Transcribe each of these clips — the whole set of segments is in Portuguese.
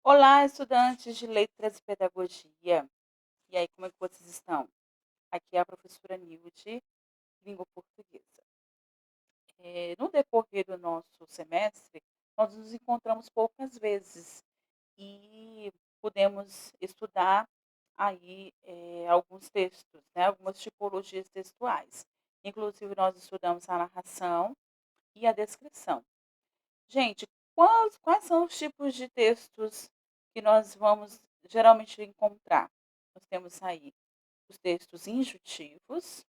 Olá, estudantes de Letras e Pedagogia. E aí, como é que vocês estão? Aqui é a professora Nilde, língua portuguesa. No decorrer do nosso semestre, nós nos encontramos poucas vezes e podemos estudar aí alguns textos, né, algumas tipologias textuais. Inclusive, nós estudamos a narração e a descrição. Gente, quais são os tipos de textos que nós vamos geralmente encontrar? Nós temos aí os textos injutivos,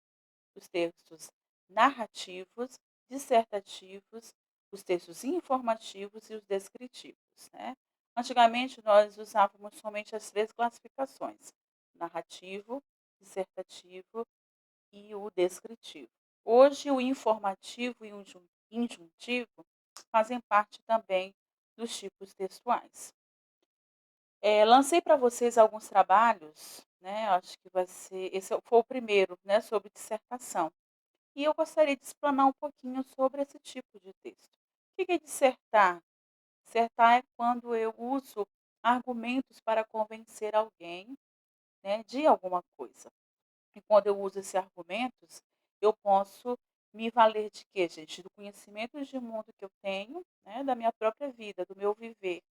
os textos narrativos, dissertativos, os textos informativos e os descritivos, né? Antigamente, nós usávamos somente as três classificações: narrativo, dissertativo e o descritivo. Hoje, o informativo e o injuntivo fazem parte também dos tipos textuais. Lancei para vocês alguns trabalhos, né? Acho que vai ser, esse foi o primeiro, né, sobre dissertação. E eu gostaria de explanar um pouquinho sobre esse tipo de texto. O que é dissertar? Dissertar é quando eu uso argumentos para convencer alguém, né, de alguma coisa. E quando eu uso esses argumentos, eu posso me valer de quê, gente? Do conhecimento de mundo que eu tenho, né, da minha própria vida, do meu viver,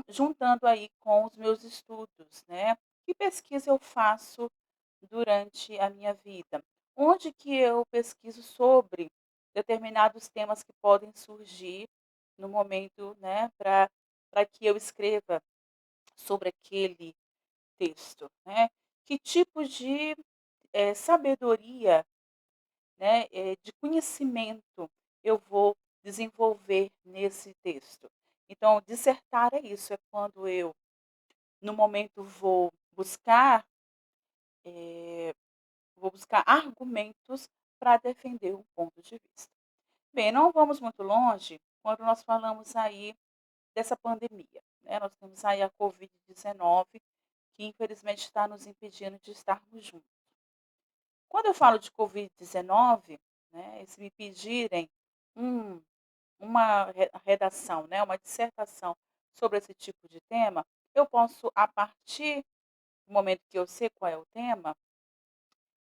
juntando aí com os meus estudos, né? Que pesquisa eu faço durante a minha vida? Onde que eu pesquiso sobre determinados temas que podem surgir no momento, né, para que eu escreva sobre aquele texto, né? Que tipo de sabedoria, né, de conhecimento eu vou desenvolver nesse texto. Então, dissertar é isso, é quando eu, no momento, vou buscar argumentos para defender um ponto de vista. Bem, não vamos muito longe quando nós falamos aí dessa pandemia, né? Nós temos aí a Covid-19, que infelizmente está nos impedindo de estarmos juntos. Quando eu falo de Covid-19, né, se me pedirem um uma redação, né, uma dissertação sobre esse tipo de tema, eu posso, a partir do momento que eu sei qual é o tema,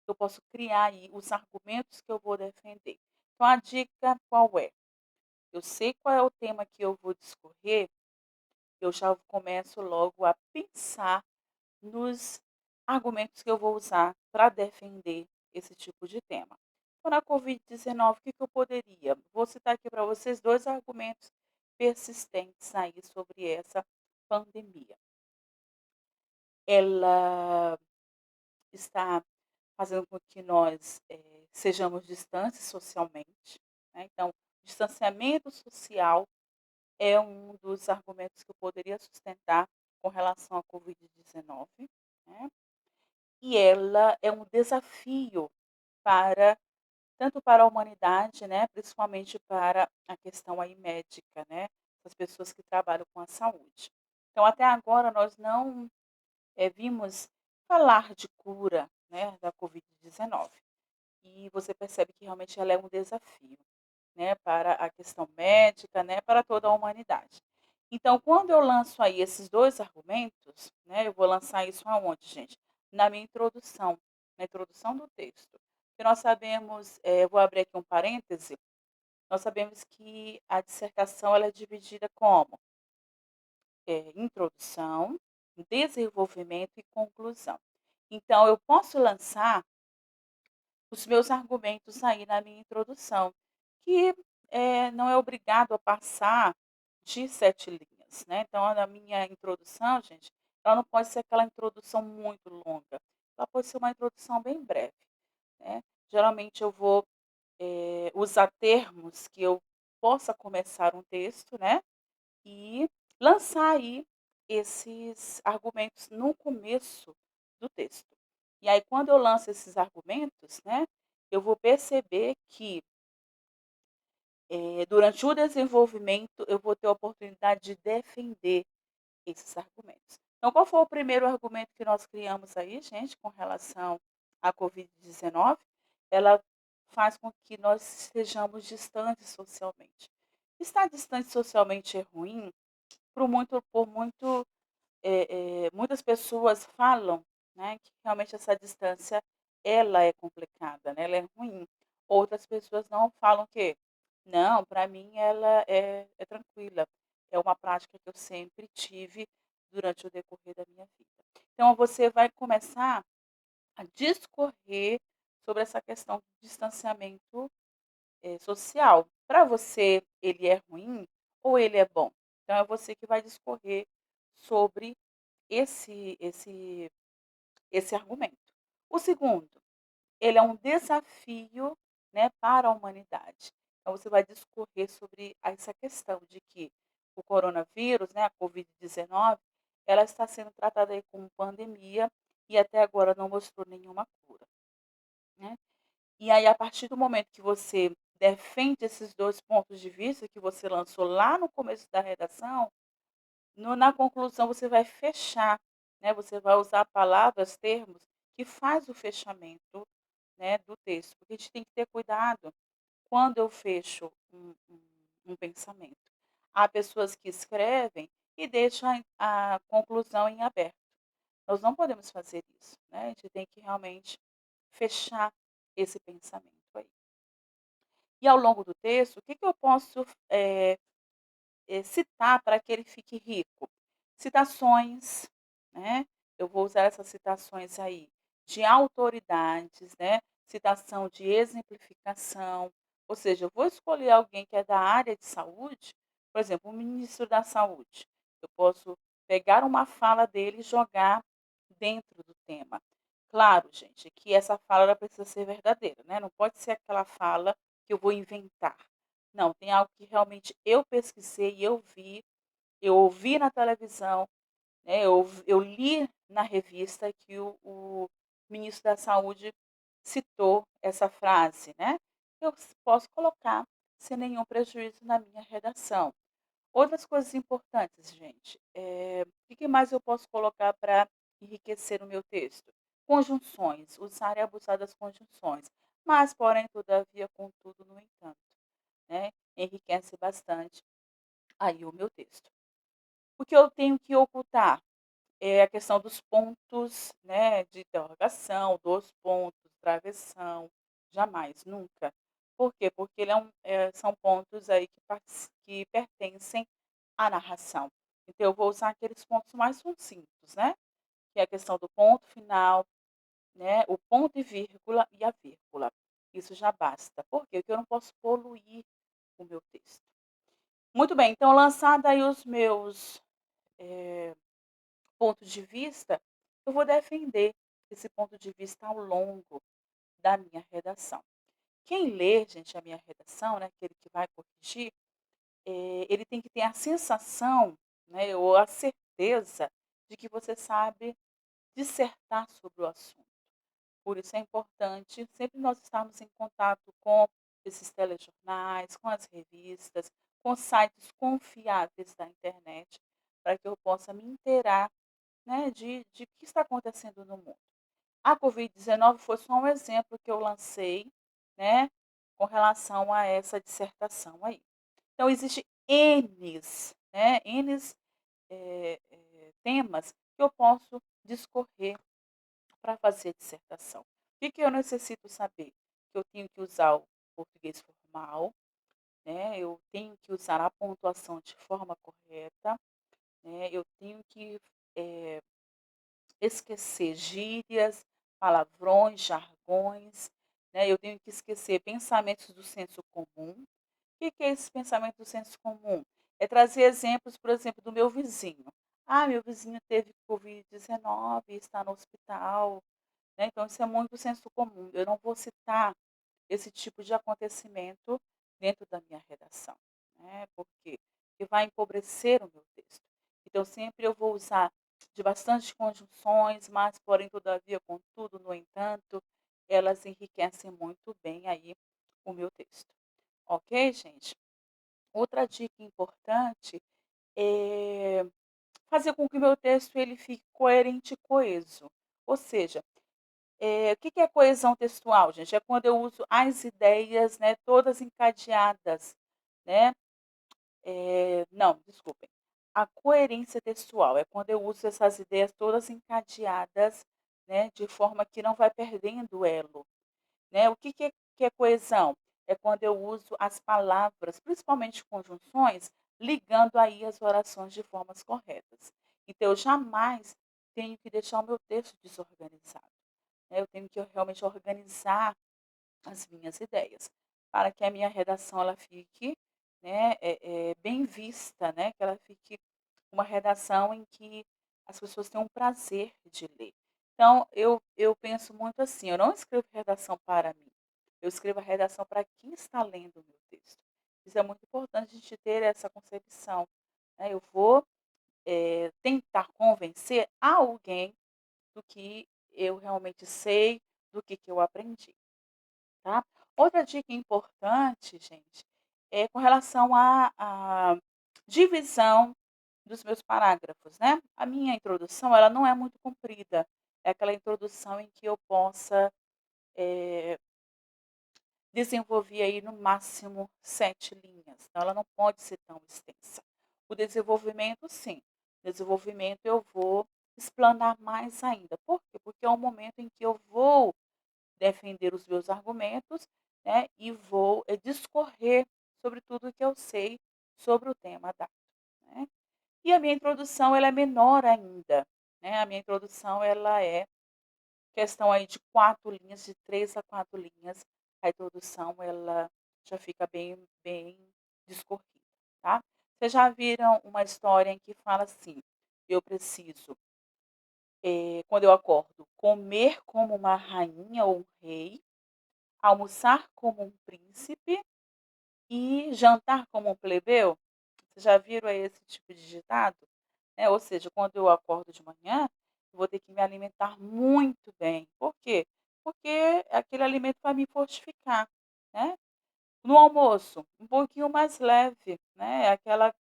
eu posso criar aí os argumentos que eu vou defender. Então a dica qual é? Eu sei qual é o tema que eu vou discorrer, eu já começo logo a pensar nos argumentos que eu vou usar para defender esse tipo de tema. Então, na Covid-19, o que eu poderia? Vou citar aqui para vocês dois argumentos persistentes aí sobre essa pandemia. Ela está fazendo com que nós sejamos distantes socialmente, né? Então, distanciamento social é um dos argumentos que eu poderia sustentar com relação à Covid-19, né? E ela é um desafio para tanto para a humanidade, né, principalmente para a questão aí médica, né, as pessoas que trabalham com a saúde. Então, até agora nós não vimos falar de cura, né, da Covid-19. E você percebe que realmente ela é um desafio, né, para a questão médica, né, para toda a humanidade. Então, quando eu lanço aí esses 2 argumentos, né, eu vou lançar isso aonde, gente? Na minha introdução, na introdução do texto. Que nós sabemos, vou abrir aqui um parêntese, nós sabemos que a dissertação ela é dividida como? Introdução, desenvolvimento e conclusão. Então, eu posso lançar os meus argumentos aí na minha introdução, que não é obrigado a passar de 7 linhas, né. Então, a minha introdução, gente, ela não pode ser aquela introdução muito longa, ela pode ser uma introdução bem breve, né. Geralmente eu vou, usar termos que eu possa começar um texto, né, e lançar aí esses argumentos no começo do texto. E aí quando eu lanço esses argumentos, né, eu vou perceber que, durante o desenvolvimento eu vou ter a oportunidade de defender esses argumentos. Então qual foi o primeiro argumento que nós criamos aí, gente, com relação à Covid-19? Ela faz com que nós estejamos distantes socialmente. Estar distante socialmente é ruim? muitas pessoas falam, né, que realmente essa distância ela é complicada, né, ela é ruim. Outras pessoas não falam que não, para mim ela é tranquila. É uma prática que eu sempre tive durante o decorrer da minha vida. Então você vai começar a discorrer sobre essa questão do distanciamento social. Para você, ele é ruim ou ele é bom? Então é você que vai discorrer sobre esse esse esse argumento. O segundo, ele é um desafio, né, para a humanidade. Então você vai discorrer sobre essa questão de que o coronavírus, né, a Covid-19, ela está sendo tratada aí como pandemia e até agora não mostrou nenhuma cura, né. E aí, a partir do momento que você defende esses 2 pontos de vista que você lançou lá no começo da redação, na conclusão você vai fechar, né, você vai usar palavras, termos que faz o fechamento, né, do texto, porque a gente tem que ter cuidado quando eu fecho um pensamento. Há pessoas que escrevem e deixam a conclusão em aberto. Nós não podemos fazer isso, né, a gente tem que realmente fechar esse pensamento aí. E ao longo do texto, o que que eu posso, citar para que ele fique rico? Citações, né, eu vou usar essas citações aí de autoridades, né, citação de exemplificação, ou seja, eu vou escolher alguém que é da área de saúde, por exemplo, o ministro da saúde, eu posso pegar uma fala dele e jogar dentro do tema. Claro, gente, que essa fala ela precisa ser verdadeira, né, não pode ser aquela fala que eu vou inventar. Não, tem algo que realmente eu pesquisei, eu ouvi na televisão, né, eu li na revista que o ministro da saúde citou essa frase, né. Eu posso colocar sem nenhum prejuízo na minha redação. Outras coisas importantes, gente, o que mais eu posso colocar para enriquecer o meu texto? Conjunções, usar e abusar das conjunções, mas porém, todavia, contudo, no entanto, né, enriquece bastante aí o meu texto. O que eu tenho que ocultar é a questão dos pontos, né, de interrogação, dos pontos, travessão, jamais, nunca. Por quê? Porque ele são pontos aí que pertencem à narração. Então eu vou usar aqueles pontos mais sucintos, né, que é a questão do ponto final, né, o ponto e a vírgula. Isso já basta. Por quê? Porque eu não posso poluir o meu texto. Muito bem, então lançada aí os meus, eh, pontos de vista, eu vou defender esse ponto de vista ao longo da minha redação. Quem lê, gente, a minha redação, né, aquele que vai corrigir, ele tem que ter a sensação, né, ou a certeza de que você sabe dissertar sobre o assunto. Por isso é importante sempre nós estarmos em contato com esses telejornais, com as revistas, com sites confiáveis da internet, para que eu possa me inteirar, né, de o que está acontecendo no mundo. A Covid-19 foi só um exemplo que eu lancei, né, com relação a essa dissertação aí. Então existe Ns, né, Ns, temas que eu posso discorrer para fazer dissertação. O que que eu necessito saber? Que eu tenho que usar o português formal, né, eu tenho que usar a pontuação de forma correta, né, eu tenho que, eh, esquecer gírias, palavrões, jargões, né, eu tenho que esquecer pensamentos do senso comum. O que que é esse pensamento do senso comum? É trazer exemplos, por exemplo, do meu vizinho. "Ah, meu vizinho teve Covid-19 e está no hospital", né, então isso é muito senso comum. Eu não vou citar esse tipo de acontecimento dentro da minha redação, né, por quê? Porque vai empobrecer o meu texto. Então sempre eu vou usar de bastante conjunções, mas porém, todavia, contudo, no entanto, elas enriquecem muito bem aí o meu texto. Ok, gente? Outra dica importante é fazer com que o meu texto ele fique coerente e coeso. Ou seja, o que que é coesão textual, gente? É quando eu uso as ideias, né, todas encadeadas, né. Não, desculpem. a coerência textual, é quando eu uso essas ideias todas encadeadas, né, de forma que não vai perdendo o elo, né. O que é coesão? É quando eu uso as palavras, principalmente conjunções, ligando aí as orações de formas corretas. Então eu jamais tenho que deixar o meu texto desorganizado, né, eu tenho que realmente organizar as minhas ideias, para que a minha redação ela fique, né, bem vista, né, que ela fique uma redação em que as pessoas tenham prazer de ler. Então, eu penso muito assim, eu não escrevo redação para mim, eu escrevo a redação para quem está lendo o meu texto. Isso é muito importante a gente ter essa concepção, né, eu vou, tentar convencer alguém do que eu realmente sei, do que eu aprendi. Tá? Outra dica importante, gente, é com relação à divisão dos meus parágrafos, né. A minha introdução, ela não é muito comprida, é aquela introdução em que eu possa, eh, desenvolver aí no máximo 7 linhas, então ela não pode ser tão extensa. O desenvolvimento sim, desenvolvimento eu vou explanar mais ainda. Por quê? Porque é o momento em que eu vou defender os meus argumentos, né, e vou, discorrer sobre tudo que eu sei sobre o tema dado, né. E a minha introdução ela é menor ainda, né, a minha introdução ela é questão aí de 4 linhas, de 3 a 4 linhas, a introdução ela já fica bem discorrida, tá. Vocês já viram uma história em que fala assim: "Eu preciso, quando eu acordo, comer como uma rainha ou um rei, almoçar como um príncipe e jantar como um plebeu?" Vocês já viram aí esse tipo de ditado? Ou seja, quando eu acordo de manhã, eu vou ter que me alimentar muito bem. Por quê? Porque aquele alimento vai me fortificar, né. No almoço, um pouquinho mais leve, né, aquela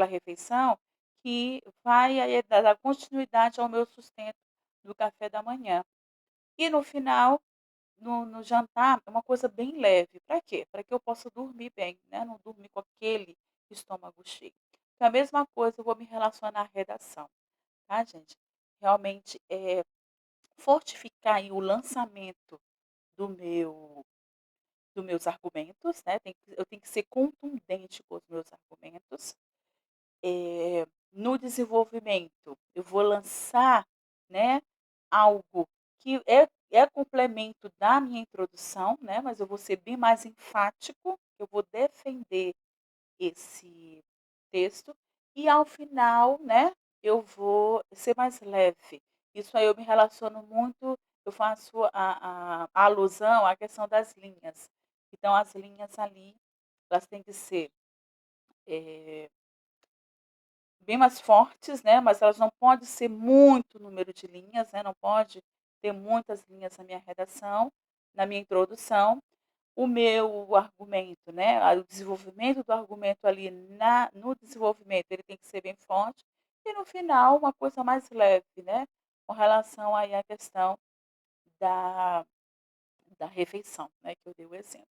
refeição que vai aí dar continuidade ao meu sustento do café da manhã. E no final no jantar é uma coisa bem leve, para quê? Para que eu possa dormir bem, né, não dormir com aquele estômago cheio. Então a mesma coisa eu vou me relacionar à redação, tá gente? Realmente, fortificar aí o lançamento do meu dos meus argumentos, né, eu tenho que ser contundente com os meus argumentos. No desenvolvimento, eu vou lançar, né, algo que é complemento da minha introdução, né, mas eu vou ser bem mais enfático, eu vou defender esse texto e ao final, né, eu vou ser mais leve. Isso aí eu me relaciono muito, eu faço a alusão à questão das linhas. Então as linhas ali, elas têm que ser, eh bem mais fortes, né, mas elas não pode ser muito número de linhas, né, não pode ter muitas linhas na minha redação, na minha introdução. O meu argumento, né, o desenvolvimento do argumento ali no desenvolvimento, ele tem que ser bem forte, e no final uma coisa mais leve, né, com relação aí à questão da da refeição, né, que eu dei o exemplo.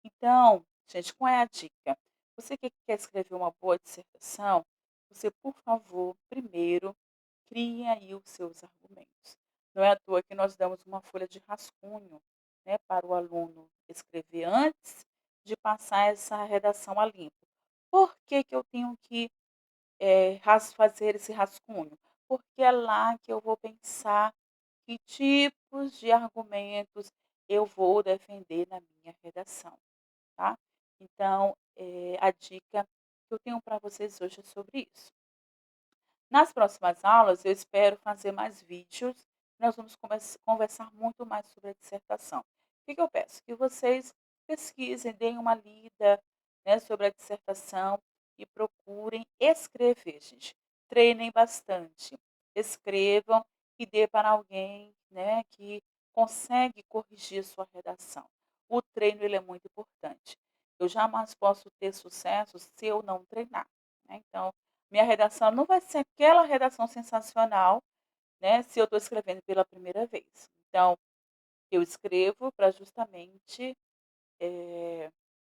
Então, gente, qual é a dica? Você que quer escrever uma boa dissertação, você, por favor, primeiro, crie aí os seus argumentos. Não é à toa que nós damos uma folha de rascunho, né, para o aluno escrever antes de passar essa redação a limpo. Por que que eu tenho que fazer esse rascunho? Porque é lá que eu vou pensar que tipos de argumentos eu vou defender na minha redação. Tá? Então, a dica que eu tenho para vocês hoje é sobre isso. Nas próximas aulas, eu espero fazer mais vídeos, nós vamos conversar muito mais sobre a dissertação. O que que eu peço? Que vocês pesquisem, deem uma lida, né, sobre a dissertação e procurem escrever, gente. Treinem bastante, escrevam e dê para alguém, né, que consegue corrigir sua redação. O treino ele é muito importante. Eu jamais posso ter sucesso se eu não treinar, né, então minha redação não vai ser aquela redação sensacional, né, se eu estou escrevendo pela primeira vez. Então, eu escrevo para justamente,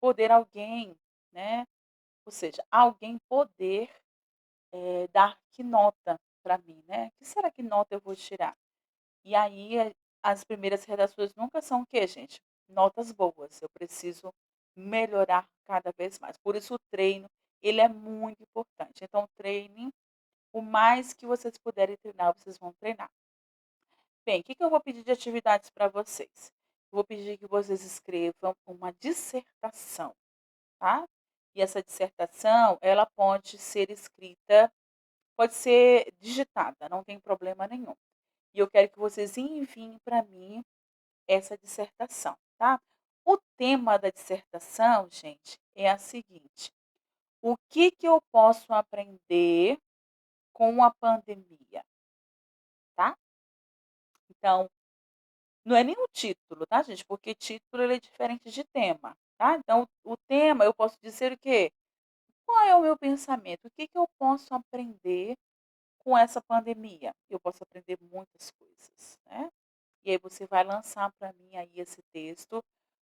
poder alguém, né, ou seja, alguém poder dar que nota para mim, né. Que será que nota eu vou tirar? E aí, as primeiras redações nunca são o quê, gente? Notas boas, eu preciso melhorar cada vez mais. Por isso o treino, ele é muito importante. Então treinem, o mais que vocês puderem treinar, vocês vão treinar. Bem, o que que eu vou pedir de atividades para vocês? Eu vou pedir que vocês escrevam uma dissertação, tá? E essa dissertação, ela pode ser escrita, pode ser digitada, não tem problema nenhum. E eu quero que vocês enviem para mim essa dissertação, tá? O tema da dissertação, gente, é a seguinte: o que que eu posso aprender com a pandemia, tá? Então, não é nem o título, tá, gente? Porque título ele é diferente de tema, tá? Então, o tema eu posso dizer o quê? Qual é o meu pensamento? O que que eu posso aprender com essa pandemia? Eu posso aprender muitas coisas, né? E aí você vai lançar para mim aí esse texto,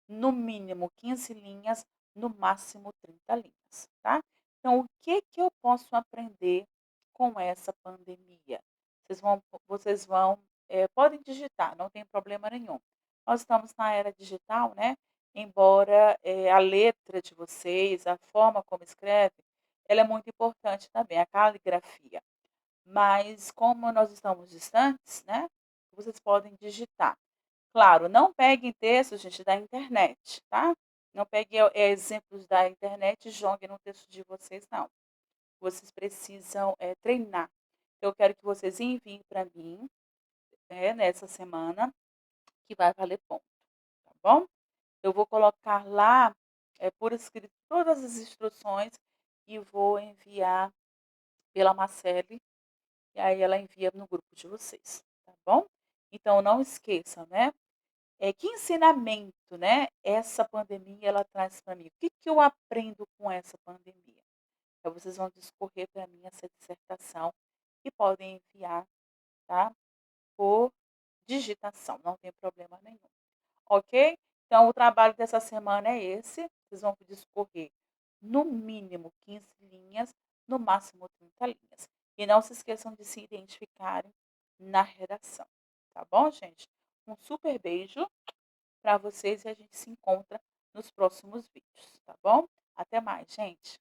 no mínimo 15 linhas, no máximo 30 linhas, tá? Então, o que que eu posso aprender com essa pandemia? Vocês vão, podem digitar, não tem problema nenhum. Nós estamos na era digital, né? Embora a letra de vocês, a forma como escreve, ela é muito importante também, a caligrafia. Mas como nós estamos distantes, né? Vocês podem digitar. Claro, não peguem textos, gente, da internet, tá? Não peguem, exemplos da internet e joguem no texto de vocês, não. Vocês precisam, treinar. Eu quero que vocês enviem para mim, nessa semana, que vai valer ponto, tá bom? Eu vou colocar lá, por escrito todas as instruções e vou enviar pela Marcele, e aí ela envia no grupo de vocês, tá bom? Então não esqueçam, né? Que ensinamento, né, essa pandemia ela traz para mim? O que que eu aprendo com essa pandemia? Então vocês vão discorrer para mim essa dissertação e podem enviar, tá, por digitação, não tem problema nenhum, ok? Então o trabalho dessa semana é esse, vocês vão discorrer no mínimo 15 linhas, no máximo 30 linhas. E não se esqueçam de se identificarem na redação, tá bom, gente? Um super beijo para vocês e a gente se encontra nos próximos vídeos, tá bom? Até mais, gente.